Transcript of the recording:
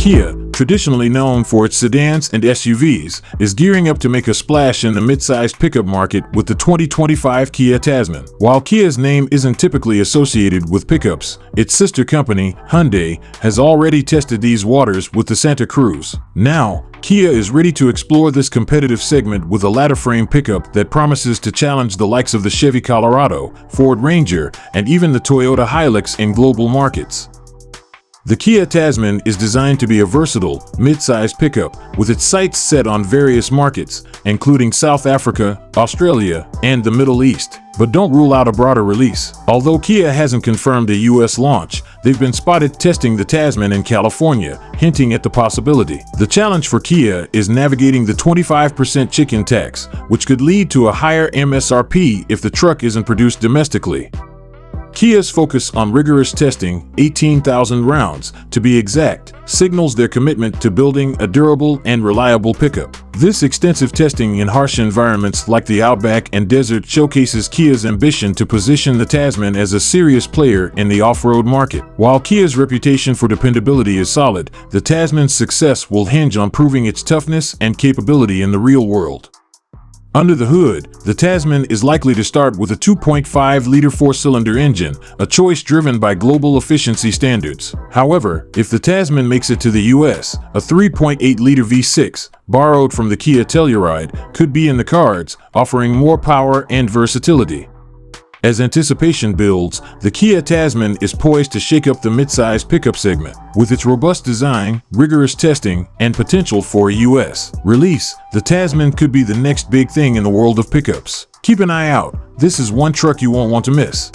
Kia, traditionally known for its sedans and SUVs, is gearing up to make a splash in the mid-sized pickup market with the 2025 Kia Tasman. While Kia's name isn't typically associated with pickups, its sister company, Hyundai, has already tested these waters with the Santa Cruz. Now, Kia is ready to explore this competitive segment with a ladder-frame pickup that promises to challenge the likes of the Chevy Colorado, Ford Ranger, and even the Toyota Hilux in global markets. The Kia Tasman is designed to be a versatile, mid-sized pickup with its sights set on various markets, including South Africa, Australia, and the Middle East. But don't rule out a broader release. Although Kia hasn't confirmed a US launch, they've been spotted testing the Tasman in California, hinting at the possibility. The challenge for Kia is navigating the 25% chicken tax, which could lead to a higher MSRP if the truck isn't produced domestically. Kia's focus on rigorous testing, 18,000 rounds to be exact, signals their commitment to building a durable and reliable pickup. This extensive testing in harsh environments like the outback and desert showcases Kia's ambition to position the Tasman as a serious player in the off-road market. While Kia's reputation for dependability is solid, the Tasman's success will hinge on proving its toughness and capability in the real world. Under the hood, the Tasman is likely to start with a 2.5-liter four-cylinder engine, a choice driven by global efficiency standards. However, if the Tasman makes it to the US, a 3.8-liter V6, borrowed from the Kia Telluride, could be in the cards, offering more power and versatility. As anticipation builds, the Kia Tasman is poised to shake up the mid-size pickup segment. With its robust design, rigorous testing, and potential for a US release, the Tasman could be the next big thing in the world of pickups. Keep an eye out. This is one truck you won't want to miss.